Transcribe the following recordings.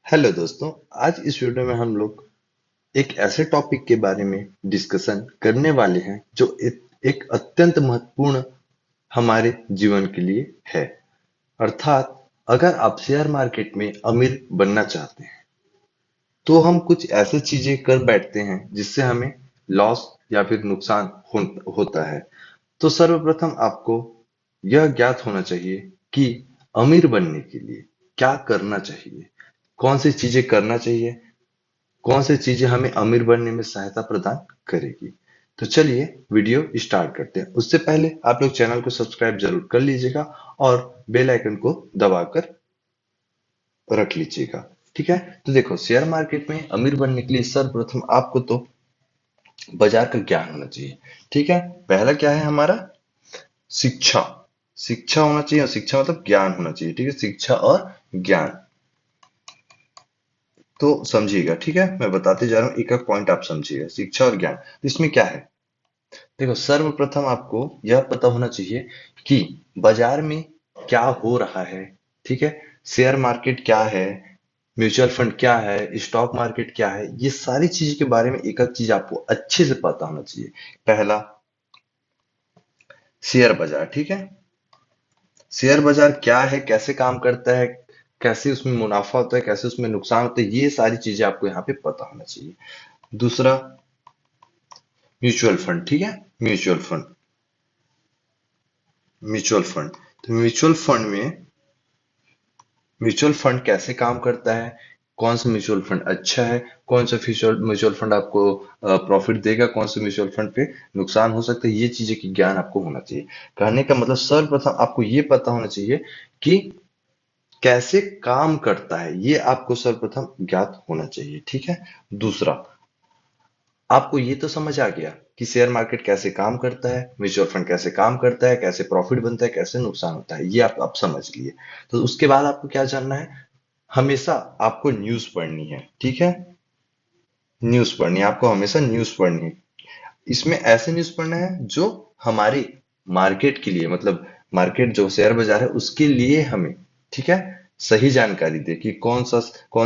Hello दोस्तों। आज इस वीडियो में हम लोग एक ऐसे टॉपिक के बारे में डिस्कशन करने वाले हैं जो एक अत्यंत महत्वपूर्ण हमारे जीवन के लिए है। अर्थात अगर आप शेयर मार्केट में अमीर बनना चाहते हैं तो हम कुछ ऐसे चीजें कर बैठते हैं जिससे हमें लॉस या फिर नुकसान होता है। तो सर्वप्रथम आपको यह ज्ञात होना चाहिए कि अमीर बनने के लिए क्या करना चाहिए, कौन सी चीजें करना चाहिए, कौन सी चीजें हमें अमीर बनने में सहायता प्रदान करेगी। तो चलिए वीडियो स्टार्ट करते हैं। उससे पहले आप लोग चैनल को सब्सक्राइब जरूर कर लीजिएगा और बेल आइकन को दबाकर रख लीजिएगा। ठीक है। तो देखो, शेयर मार्केट में अमीर बनने के लिए सर्वप्रथम आपको तो बाजार का ज्ञान होना चाहिए। ठीक है। पहला क्या है हमारा? शिक्षा। शिक्षा होना चाहिए, और शिक्षा मतलब ज्ञान होना चाहिए। ठीक है, शिक्षा और ज्ञान। तो समझिएगा, ठीक है, मैं बताते जा रहा हूँ, एक एक पॉइंट आप समझिएगा। शिक्षा और ज्ञान, तो इसमें क्या है? देखो, सर्वप्रथम आपको यह पता होना चाहिए कि बाजार में क्या हो रहा है। ठीक है। शेयर मार्केट क्या है, म्यूचुअल फंड क्या है, स्टॉक मार्केट क्या है, ये सारी चीज के बारे में एक एक चीज आपको अच्छे से पता होना चाहिए। पहला, शेयर बाजार। ठीक है। शेयर बाजार क्या है, कैसे काम करता है, कैसे उसमें मुनाफा होता है, कैसे उसमें नुकसान होता है, ये सारी चीजें आपको यहाँ पे पता होना चाहिए। दूसरा, म्यूचुअल फंड। ठीक है। Mutual fund. Mutual fund. तो म्यूचुअल फंड कैसे काम करता है, कौन सा म्यूचुअल फंड अच्छा है, कौन सा म्यूचुअल म्यूचुअल फंड आपको प्रॉफिट देगा, कौन से म्यूचुअल फंड पे नुकसान हो सकता है, ये चीजें की ज्ञान आपको होना चाहिए। कहने का मतलब सर्वप्रथम आपको ये पता होना चाहिए कि कैसे काम करता है, ये आपको सर्वप्रथम ज्ञात होना चाहिए। ठीक है। दूसरा, आपको ये तो समझ आ गया कि शेयर मार्केट कैसे काम करता है, म्यूचुअल फंड कैसे काम करता है, कैसे प्रॉफिट बनता है, कैसे नुकसान होता है, ये आप समझ लिए। तो उसके बाद आपको क्या जानना है? हमेशा आपको न्यूज पढ़नी है। ठीक है। न्यूज पढ़नी है, आपको हमेशा न्यूज पढ़नी है। इसमें ऐसे न्यूज पढ़ना है जो हमारे मार्केट के लिए, मतलब मार्केट जो शेयर बाजार है उसके लिए हमें, ठीक है, सही जानकारी दे कि कौन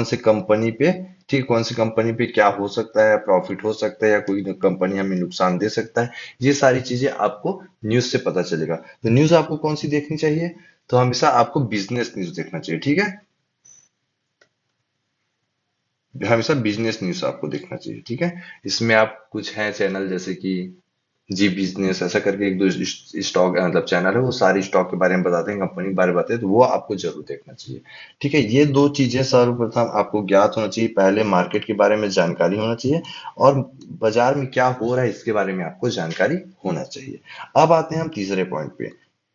से कंपनी पे, ठीक, कौन सी कंपनी पे क्या हो सकता है, प्रॉफिट हो सकता है या कोई कंपनी हमें नुकसान दे सकता है। ये सारी चीजें आपको न्यूज से पता चलेगा। तो न्यूज आपको कौन सी देखनी चाहिए? तो हमेशा आपको बिजनेस न्यूज देखना चाहिए। ठीक है। हमेशा बिजनेस न्यूज आपको देखना चाहिए। ठीक है। इसमें आप कुछ है चैनल जैसे कि जी बिजनेस ऐसा करके एक दो स्टॉक मतलब चैनल है, वो सारी स्टॉक के बारे में बताते हैं, कंपनी के बारे में बताते हैं, तो वो आपको जरूर देखना चाहिए। ठीक है। ये दो चीजें सर्वप्रथम आपको ज्ञात होना चाहिए। पहले मार्केट के बारे में जानकारी होना चाहिए, और बाजार में क्या हो रहा है इसके बारे में आपको जानकारी होना चाहिए। अब आते हैं हम तीसरे पॉइंट पे।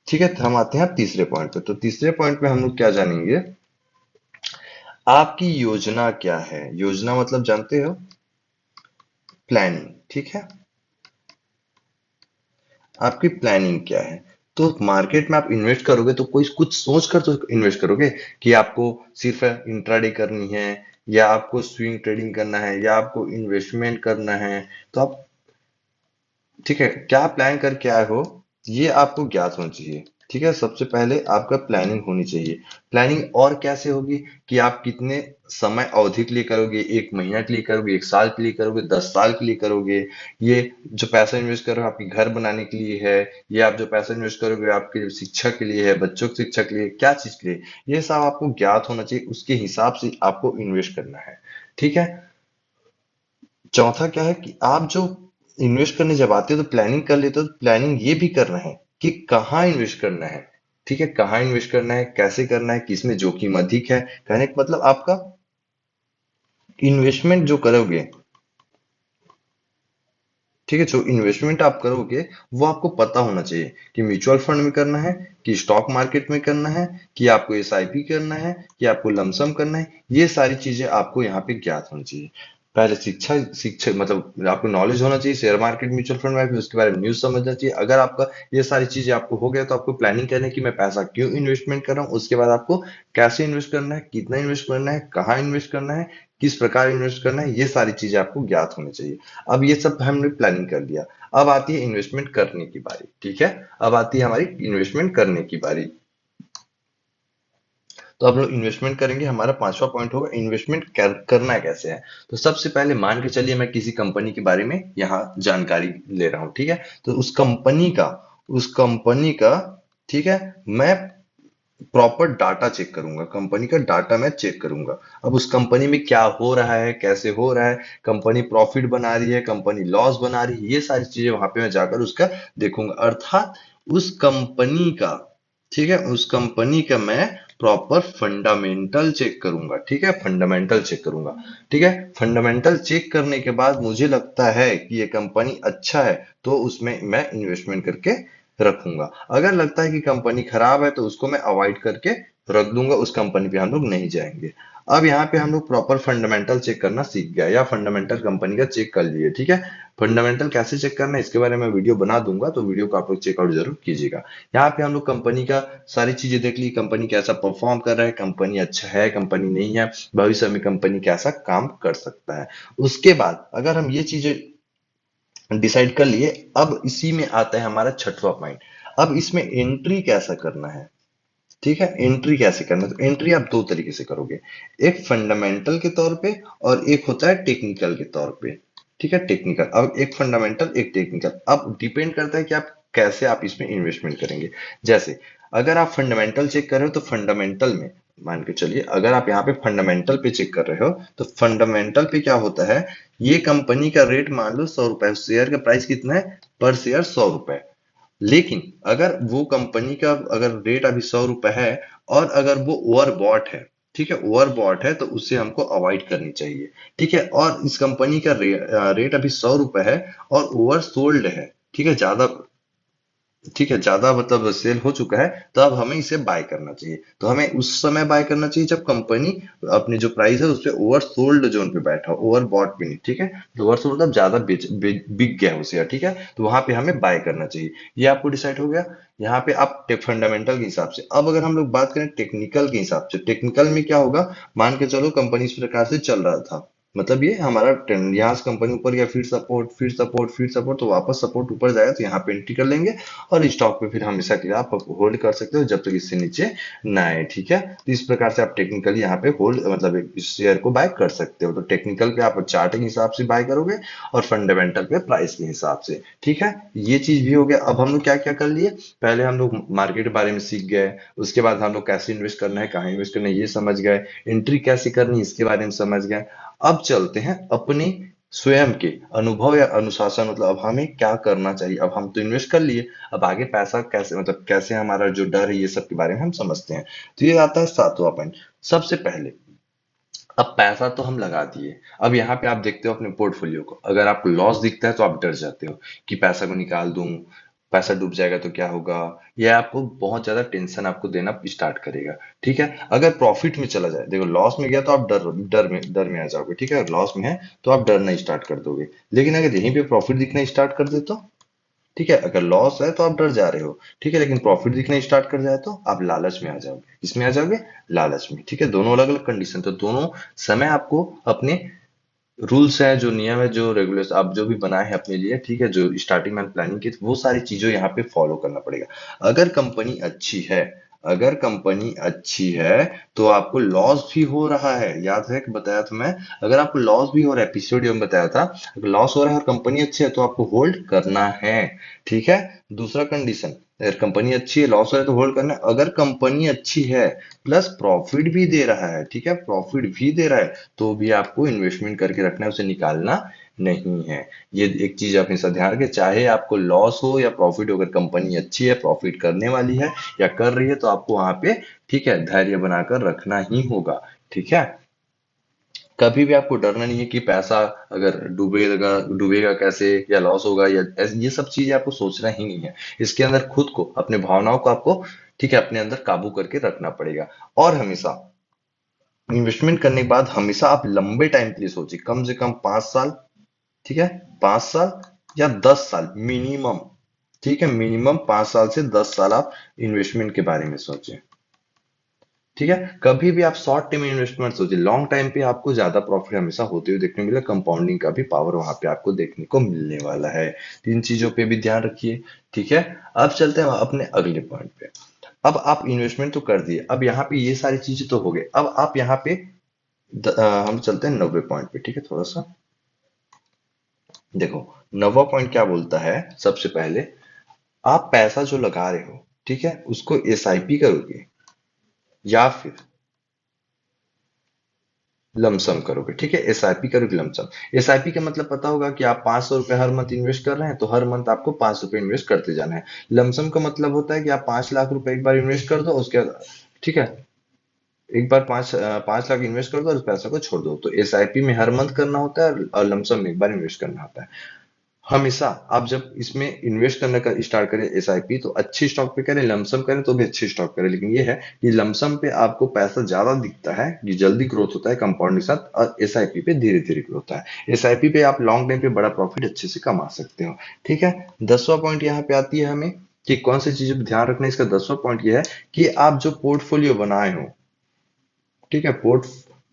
ठीक है। तो हम आते हैं अब तीसरे पॉइंट पे। तो तीसरे पॉइंट पे हम लोग क्या जानेंगे? आपकी योजना क्या है। योजना मतलब जानते हो? प्लानिंग। ठीक है। आपकी प्लानिंग क्या है? तो मार्केट में आप इन्वेस्ट करोगे तो कोई कुछ सोच कर तो इन्वेस्ट करोगे कि आपको सिर्फ इंट्राडे करनी है, या आपको स्विंग ट्रेडिंग करना है, या आपको इन्वेस्टमेंट करना है। तो आप, ठीक है, क्या प्लान करके आए हो, ये आपको ज्ञात होना चाहिए। ठीक है। सबसे पहले आपका प्लानिंग होनी चाहिए। प्लानिंग और कैसे होगी कि आप कितने समय अवधि के लिए करोगे, एक महीना के लिए करोगे, एक साल के लिए करोगे, 10 साल के लिए करोगे। ये जो पैसा इन्वेस्ट करो आपके घर बनाने के लिए है, ये आप जो पैसा इन्वेस्ट करोगे आपके शिक्षा के लिए है, बच्चों की शिक्षा के लिए, क्या चीज के लिए, ये सब आपको ज्ञात होना चाहिए। उसके हिसाब से आपको इन्वेस्ट करना है। ठीक है। चौथा क्या है कि आप जो इन्वेस्ट करने जब आते हो तो प्लानिंग कर लेते हो, तो प्लानिंग ये भी करना है कि कहाँ इन्वेस्ट करना है। ठीक है। कहाँ इन्वेस्ट करना है, कैसे करना है, किसमें जोखिम अधिक है। कहने का मतलब आपका इन्वेस्टमेंट जो करोगे, ठीक है, जो इन्वेस्टमेंट आप करोगे वो आपको पता होना चाहिए कि म्यूचुअल फंड में करना है, कि स्टॉक मार्केट में करना है, कि आपको एसआईपी करना है, कि आपको लमसम करना है। ये सारी चीजें आपको यहाँ पे ज्ञात होनी चाहिए। पहले शिक्षा शिक्षा मतलब आपको नॉलेज होना चाहिए शेयर मार्केट म्यूचुअल फंड में, फिर उसके बारे में न्यूज समझना चाहिए। अगर आपका ये सारी चीजें आपको हो गया तो आपको प्लानिंग करना है कि मैं पैसा क्यों इन्वेस्टमेंट कर रहा हूँ। उसके बाद आपको कैसे इन्वेस्ट करना है, कितना इन्वेस्ट करना है, कहाँ इन्वेस्ट करना है, किस प्रकार इन्वेस्ट करना है, ये सारी चीजें आपको ज्ञात होनी चाहिए। अब ये सब हमने प्लानिंग कर लिया। अब आती है इन्वेस्टमेंट करने की बारी। ठीक है। अब आती है हमारी इन्वेस्टमेंट करने की बारी। तो आप लोग इन्वेस्टमेंट करेंगे। हमारा पांचवा पॉइंट होगा इन्वेस्टमेंट करना कैसे है। तो सबसे पहले मान के चलिए मैं किसी कंपनी के बारे में यहाँ जानकारी ले रहा हूँ, ठीक है। तो उस कंपनी का ठीक है, मैं प्रॉपर डाटा चेक करूंगा, कंपनी का डाटा मैं चेक करूंगा। अब उस कंपनी में क्या हो रहा है, कैसे हो रहा है, कंपनी प्रॉफिट बना रही है, कंपनी लॉस बना रही है, ये सारी चीजें वहां पे मैं जाकर उसका देखूंगा। अर्थात उस कंपनी का, ठीक है, उस कंपनी का मैं प्रॉपर फंडामेंटल चेक करूंगा, ठीक है, फंडामेंटल चेक करूंगा। ठीक है, फंडामेंटल चेक करने के बाद मुझे लगता है कि ये कंपनी अच्छा है तो उसमें मैं इन्वेस्टमेंट करके रखूंगा। अगर लगता है कि कंपनी खराब है तो उसको मैं अवॉइड करके रख दूंगा, उस कंपनी पे हम लोग नहीं जाएंगे। अब यहाँ पे हम लोग प्रॉपर फंडामेंटल चेक करना सीख गया, या फंडामेंटल कंपनी का चेक कर लिए, ठीक है। फंडामेंटल कैसे चेक करना है इसके बारे में वीडियो बना दूंगा, तो वीडियो को आप लोग चेकआउट जरूर कीजिएगा। यहाँ पे हम लोग कंपनी का सारी चीजें देख ली, कंपनी कैसा परफॉर्म कर रहा है, कंपनी अच्छा है, कंपनी नहीं है, भविष्य में कंपनी कैसा काम कर सकता है। उसके बाद अगर हम ये चीजें डिसाइड कर लिए, अब इसी में आता है हमारा छठवां पॉइंट। अब इसमें एंट्री कैसा करना है, ठीक है। एंट्री कैसे करना है, तो एंट्री आप दो तरीके से करोगे, एक फंडामेंटल के तौर पे और एक होता है टेक्निकल के तौर पे, ठीक है। टेक्निकल, अब एक फंडामेंटल एक टेक्निकल, अब डिपेंड करता है कि आप कैसे आप इसमें इन्वेस्टमेंट करेंगे। जैसे अगर आप फंडामेंटल चेक कर रहे हो तो फंडामेंटल में मान के चलिए, अगर आप यहाँ पे फंडामेंटल पे चेक कर रहे हो तो फंडामेंटल पे क्या होता है, ये कंपनी का रेट मान लो 100 रुपए, शेयर का प्राइस कितना है, पर शेयर 100 रुपए। लेकिन अगर वो कंपनी का अगर रेट अभी 100 रुपए है और अगर वो ओवरबॉट है, ठीक है, ओवरबॉट है तो उससे हमको अवॉइड करनी चाहिए, ठीक है। और इस कंपनी का रेट अभी 100 रुपए है और ओवर सोल्ड है, ठीक है, ज्यादा, ठीक है, ज्यादा मतलब सेल हो चुका है, तो अब हमें इसे बाय करना चाहिए। तो हमें उस समय बाय करना चाहिए जब कंपनी अपनी जो प्राइस है उस पे ओवर सोल्ड जोन पे बैठा हो, ओवर बॉट पे नहीं, ठीक है। तो ओवर सोल्ड मतलब ज्यादा बिक गया हो शेयर, ठीक है, तो वहां पे हमें बाय करना चाहिए। ये आपको डिसाइड हो गया। यहाँ पे आप फंडामेंटल के हिसाब से, अब अगर हम लोग बात करें टेक्निकल के हिसाब से, टेक्निकल में क्या होगा, मान के चलो कंपनी इस प्रकार से चल रहा था, मतलब ये हमारा ट्रेंड, यहाँ से कंपनी ऊपर गया, फिर सपोर्ट, फिर सपोर्ट, फिर सपोर्ट, तो वापस सपोर्ट ऊपर जाएगा तो यहाँ पे एंट्री कर लेंगे और स्टॉक पे फिर हमेशा के लिए आप होल्ड कर सकते हो जब तक इससे नीचे ना आए, ठीक है। तो इस प्रकार से आप टेक्निकली यहाँ पे होल्ड मतलब इस शेयर को बाय कर सकते हो। तो टेक्निकल पे आप चार्ट के हिसाब से बाय करोगे और फंडामेंटल पे प्राइस के हिसाब से, ठीक है। ये चीज भी हो गया। अब हम लोग क्या क्या कर लिए, पहले हम लोग मार्केट के बारे में सीख गए, उसके बाद हम लोग कैसे इन्वेस्ट करना है, कहाँ इन्वेस्ट करना है ये समझ गए, एंट्री कैसे करनी है इसके बारे में समझ गए। अब चलते हैं अपने स्वयं के अनुभव या अनुशासन, मतलब अब हमें क्या करना चाहिए। अब हम तो इन्वेस्ट कर लिए, अब आगे पैसा कैसे, मतलब कैसे हमारा जो डर है ये सब के बारे में हम समझते हैं। तो ये आता है सातवां पॉइंट। सबसे पहले अब पैसा तो हम लगा दिए, अब यहाँ पे आप देखते हो अपने पोर्टफोलियो को, अगर आपको लॉस दिखता है तो आप डर जाते हो कि पैसा को निकाल दूं, पैसा डूब जाएगा तो क्या होगा, यह आपको बहुत ज्यादा टेंशन आपको देना स्टार्ट करेगा, ठीक है। अगर प्रॉफिट में चला जाए, देखो लॉस में गया तो आप डर में आ जाओगे, ठीक है, लॉस में है तो आप डरना स्टार्ट कर दोगे। लेकिन अगर यहीं पे प्रॉफिट दिखना स्टार्ट कर दे तो, ठीक है, अगर लॉस है तो आप डर जा रहे हो, ठीक है, लेकिन प्रॉफिट दिखना स्टार्ट कर जाए तो आप लालच में आ जाओगे। किसमें आ जाओगे, लालच में, ठीक है। दोनों अलग अलग कंडीशन, तो दोनों समय आपको अपने रूल्स है, जो नियम है, जो रेगुलेशन आप जो भी बनाए हैं अपने लिए, ठीक है, जो स्टार्टिंग में प्लानिंग की वो सारी चीजों यहाँ पे फॉलो करना पड़ेगा। अगर कंपनी अच्छी है, अगर कंपनी अच्छी है तो आपको लॉस भी हो रहा है, याद है कि बताया था मैं, अगर आपको लॉस भी हो रहा है, एपिसोड में बताया था, अगर लॉस हो रहा है और कंपनी अच्छी है तो आपको होल्ड करना है, ठीक है। दूसरा कंडीशन, अगर कंपनी अच्छी है, लॉस हो रहा है तो होल्ड करना है। अगर कंपनी अच्छी है प्लस प्रॉफिट भी दे रहा है, ठीक है, प्रॉफिट भी दे रहा है, तो भी आपको इन्वेस्टमेंट करके रखना है, उसे निकालना नहीं है। ये एक चीज आप हमेशा ध्यान रखें, चाहे आपको लॉस हो या प्रॉफिट हो, अगर कंपनी अच्छी है, प्रॉफिट करने वाली है या कर रही है, तो आपको वहां पे, ठीक है, धैर्य बनाकर रखना ही होगा, ठीक है। कभी भी आपको डरना नहीं है कि पैसा अगर डूबेगा, डूबेगा कैसे या लॉस होगा या ये सब चीजें आपको सोचना ही नहीं है। इसके अंदर खुद को, अपने भावनाओं को आपको, ठीक है, अपने अंदर काबू करके रखना पड़ेगा। और हमेशा इन्वेस्टमेंट करने के बाद हमेशा आप लंबे टाइम के लिए सोचिए, कम से कम 5 साल, ठीक है, 5 साल या 10 साल मिनिमम, ठीक है, मिनिमम 5 साल से 10 साल आप इन्वेस्टमेंट के बारे में सोचें, ठीक है। कभी भी आप शॉर्ट टर्म इन्वेस्टमेंट सोचिए, लॉन्ग टाइम पे आपको ज्यादा प्रॉफिट हमेशा होते हुए देखने मिले, कंपाउंडिंग का भी पावर वहां पे आपको देखने को मिलने वाला है। इन चीजों पे भी ध्यान रखिए, ठीक है। अब चलते हैं अपने अगले पॉइंट पे। अब आप इन्वेस्टमेंट तो कर दिए, अब यहाँ पे ये सारी चीजें तो हो गई, अब आप यहाँ पे हम चलते हैं 90 पॉइंट पे, ठीक है। थोड़ा सा देखो, 90 पॉइंट क्या बोलता है। सबसे पहले आप पैसा जो लगा रहे हो, ठीक है, उसको एसआईपी करोगे या फिर लमसम करोगे, ठीक है। एसआईपी करोगे लमसम। एसआईपी का मतलब पता होगा कि आप 500 रुपए हर मंथ इन्वेस्ट कर रहे हैं, तो हर मंथ आपको 500 रुपए इन्वेस्ट करते जाना है। लमसम का मतलब होता है कि आप 5 लाख रुपए एक बार इन्वेस्ट कर दो, उसके बाद, ठीक है, एक बार 5 लाख इन्वेस्ट कर दो और उस पैसा को छोड़ दो। तो एसआईपी में हर मंथ करना होता है और लमसम में एक बार इन्वेस्ट करना होता है। हमेशा आप जब इसमें इन्वेस्ट करने का स्टार्ट करें एसआईपी, तो अच्छी स्टॉक पे करें, लमसम करें तो भी अच्छी स्टॉक करें। लेकिन ये है कि लमसम पे आपको पैसा ज्यादा दिखता है, ये जल्दी ग्रोथ होता है कंपाउंड के साथ, और एसआईपी पे धीरे धीरे ग्रोथ होता है। एसआईपी पे आप लॉन्ग टाइम पे बड़ा प्रॉफिट अच्छे से कमा सकते हो, ठीक है। 10वां पॉइंट यहाँ पे आती है हमें कि कौन सी चीजों पर ध्यान रखना है। इसका 10वां पॉइंट ये है कि आप जो पोर्टफोलियो बनाए हो, ठीक है,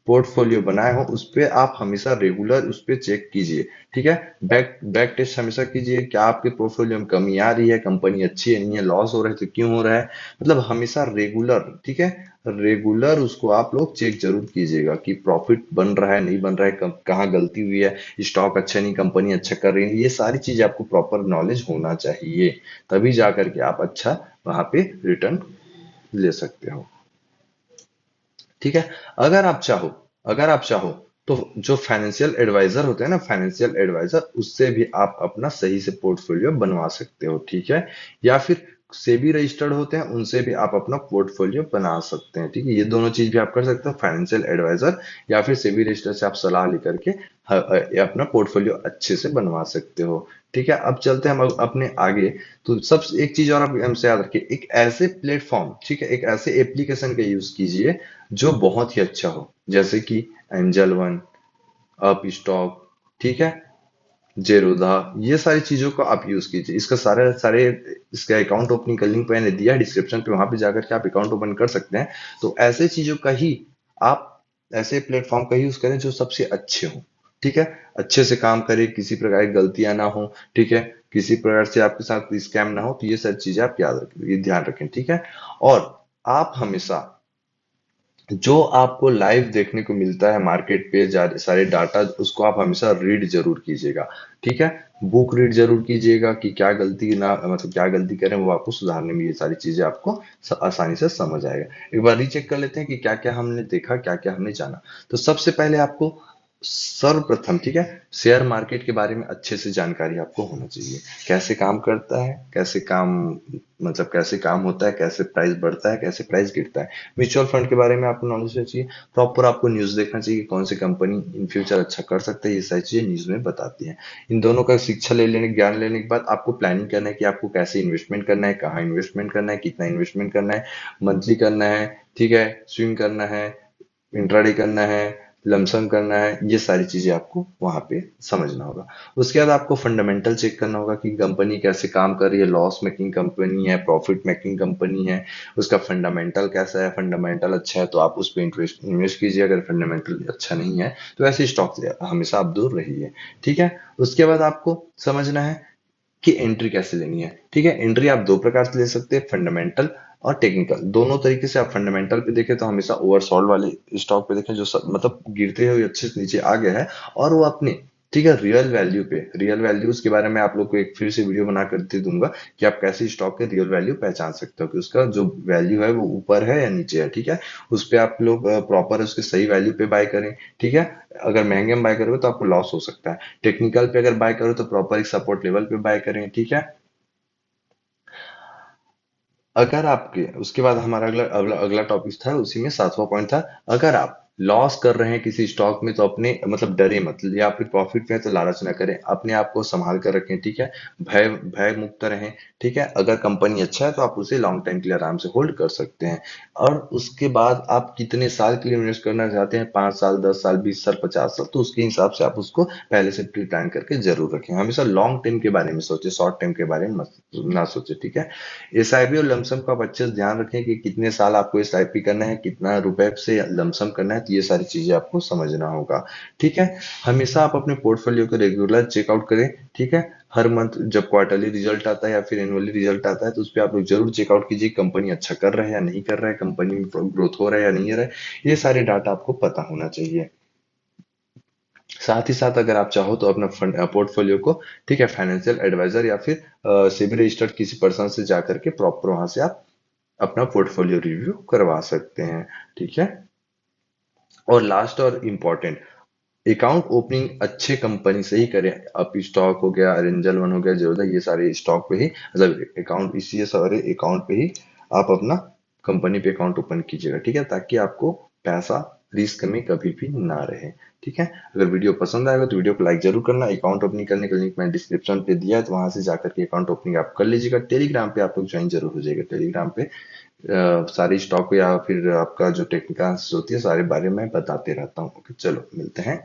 पोर्टफोलियो बनाए हो, उस पे आप हमेशा रेगुलर उस पे चेक कीजिए, ठीक है। बैक बैक टेस्ट हमेशा कीजिए, क्या आपके पोर्टफोलियो में कमी आ रही है, कंपनी अच्छी है नहीं है, लॉस हो रहा है तो क्यों हो रहा है, मतलब हमेशा रेगुलर, ठीक है, रेगुलर उसको आप लोग चेक जरूर कीजिएगा कि प्रॉफिट बन रहा है नहीं बन रहा है, कहाँ गलती हुई है, स्टॉक अच्छा नहीं, कंपनी अच्छा कर रही है, ये सारी चीजें आपको प्रॉपर नॉलेज होना चाहिए। तभी जा करके आप अच्छा वहां पे रिटर्न ले सकते हो, ठीक है। अगर आप चाहो अगर आप चाहो तो जो फाइनेंशियल एडवाइजर होते हैं ना, फाइनेंशियल एडवाइजर, उससे भी आप अपना सही से पोर्टफोलियो बनवा सकते हो, ठीक है। या फिर सेबी रजिस्टर्ड होते हैं, उनसे भी आप अपना पोर्टफोलियो बना सकते हैं, ठीक है। ये दोनों चीज भी आप कर सकते हो, फाइनेंशियल एडवाइजर या फिर सेबी रजिस्टर से आप सलाह लेकर के ये अपना पोर्टफोलियो अच्छे से बनवा सकते हो, ठीक है। अब चलते हैं हम अपने आगे। तो सब एक चीज और आप हमसे याद रखिए, एक ऐसे प्लेटफॉर्म, ठीक है, एक ऐसे एप्लीकेशन का यूज कीजिए जो बहुत ही अच्छा हो, जैसे कि एंजल वन, अप स्टॉक, ठीक है, जेरोधा, ये सारी चीजों को आप यूज कीजिए। इसका सारे सारे इसका अकाउंट ओपनिंग का लिंक मैंने दिया है डिस्क्रिप्शन पे, वहां पे जाकर के आप अकाउंट ओपन कर सकते हैं। तो ऐसे चीजों का ही आप ऐसे प्लेटफॉर्म का यूज करें जो सबसे अच्छे हो, ठीक है, अच्छे से काम करे, किसी प्रकार की गलतियां ना हो, ठीक है, किसी प्रकार से आपके साथ स्कैम ना हो। तो ये सारी चीजें आप याद रखें, ये ध्यान रखें, ठीक है। और आप हमेशा जो आपको लाइव देखने को मिलता है मार्केट पे, सारे डाटा, उसको आप हमेशा रीड जरूर कीजिएगा, ठीक है। बुक रीड जरूर कीजिएगा कि क्या गलती ना, मतलब क्या गलती करें वो आपको सुधारने में, ये सारी चीजें आपको आसानी से समझ आएगा। एक बार रीचेक कर लेते हैं कि क्या क्या हमने देखा, क्या क्या हमने जाना। तो सबसे पहले आपको सर्वप्रथम, ठीक है, शेयर मार्केट के बारे में अच्छे से जानकारी आपको होना चाहिए। कैसे काम करता है, कैसे काम, मतलब कैसे काम होता है, कैसे प्राइस बढ़ता है, कैसे प्राइस गिरता है। म्यूचुअल फंड के बारे में आपको नॉलेज होना चाहिए। प्रॉपर आपको न्यूज देखना चाहिए, कौन सी कंपनी इन फ्यूचर अच्छा कर सकता है, ये सारी चीजें न्यूज में बताती हैं। इन दोनों का शिक्षा ले लेने, ज्ञान लेने के बाद आपको प्लानिंग करना है कि आपको कैसे इन्वेस्टमेंट करना है, कहाँ इन्वेस्टमेंट करना है, कितना इन्वेस्टमेंट करना है, मंथली करना है, ठीक है, स्विंग करना है, इंट्राडे करना है, लमसम करना है, ये सारी चीजें आपको वहां पे समझना होगा। उसके बाद आपको फंडामेंटल चेक करना होगा कि कंपनी कैसे काम कर रही है, लॉस मेकिंग कंपनी है, प्रॉफिट मेकिंग कंपनी है, उसका फंडामेंटल कैसा है। फंडामेंटल अच्छा है तो आप उस पर इंटरेस्ट इन्वेस्ट कीजिए, अगर फंडामेंटल अच्छा नहीं है तो ऐसे स्टॉक से हमेशा आप दूर रहिए, ठीक है। उसके बाद आपको समझना है कि एंट्री कैसे लेनी है, ठीक है। एंट्री आप दो प्रकार से ले सकते हैं, फंडामेंटल और टेक्निकल, दोनों तरीके से। आप फंडामेंटल पे देखें तो हमेशा ओवरसोल्ड वाले स्टॉक पे देखें जो सब मतलब गिरते हुए अच्छे से नीचे आ गया है, और वो अपने, ठीक है, रियल वैल्यू पे, रियल वैल्यूज के बारे में आप लोग को एक फिर से वीडियो बना कर दे दूंगा कि आप कैसे स्टॉक के रियल वैल्यू पहचान सकते हो कि उसका जो वैल्यू है वो ऊपर है या नीचे है, ठीक है। उस पे आप लोग प्रॉपर उसके सही वैल्यू पे बाय करें, ठीक है। अगर महंगे में बाय करोगे तो आपको लॉस हो सकता है। टेक्निकल पे अगर बाय करो तो प्रॉपर एक सपोर्ट लेवल पे बाय करें, ठीक है। अगर आपके उसके बाद हमारा अगला अगला अगला टॉपिक था, उसी में 7वां पॉइंट था, अगर आप लॉस कर रहे हैं किसी स्टॉक में तो अपने मतलब डरे मत, या फिर प्रॉफिट में तो लालच ना करें, अपने आप को संभाल कर रखें, ठीक है। भय भय मुक्त रहें, ठीक है। अगर कंपनी अच्छा है तो आप उसे लॉन्ग टाइम के लिए आराम से होल्ड कर सकते हैं। और उसके बाद आप कितने साल के लिए इन्वेस्ट करना चाहते हैं, 5 साल, 10 साल, 20 साल, 50 साल, तो उसके हिसाब से आप उसको पहले से प्री प्लान करके जरूर रखें। हमेशा लॉन्ग टर्म के बारे में सोचे, शॉर्ट टर्म के बारे में ना सोचे, ठीक है। एसआईपी और लमसम का आप अच्छे से ध्यान रखें कि कितने साल आपको एसआईपी करना है, कितना रुपए से लमसम करना है, तो ये सारी चीजें आपको समझना होगा। ठीक है, हमेशा आप अपने पोर्टफोलियो को रेगुलर चेकआउट करें। ठीक है, हर मंथ जब क्वार्टरली रिजल्ट आता है या फिर एनुअली रिजल्ट आता है तो उस पर आप लोग जरूर चेकआउट कीजिए, कंपनी अच्छा कर रहा है या नहीं कर रहा है, कंपनी में ग्रोथ हो रहा है या नहीं हो रहा है, ये सारे डाटा आपको पता होना चाहिए। साथ ही साथ अगर आप चाहो तो अपना फंड पोर्टफोलियो को, ठीक है, फाइनेंशियल एडवाइजर या फिर सेबी रजिस्टर्ड किसी पर्सन से जाकर के प्रॉपर वहां से आप अपना पोर्टफोलियो रिव्यू करवा सकते हैं। ठीक है, और लास्ट और इम्पोर्टेंट, अकाउंट ओपनिंग अच्छे कंपनी से ही करें। आप स्टॉक हो गया, एंजल वन हो गया, जीरोधा, ये सारे स्टॉक पे ही, मतलब अकाउंट, इसी सारे अकाउंट पे ही आप अपना कंपनी पे अकाउंट ओपन कीजिएगा। ठीक है, ताकि आपको पैसा रिस्क में कभी भी ना रहे। ठीक है, अगर वीडियो पसंद आएगा तो वीडियो को लाइक जरूर करना। अकाउंट ओपनिंग करने का लिंक मैंने डिस्क्रिप्शन पे दिया है, तो वहां से जाकर के अकाउंट ओपनिंग आप कर लीजिएगा। टेलीग्राम पे आप लोग ज्वाइन जरूर हो जाएगा। टेलीग्राम पे सारी स्टॉक या फिर आपका जो टेक्निकल होती है सारे बारे में बताते रहता हूँ। ओके, चलो मिलते हैं।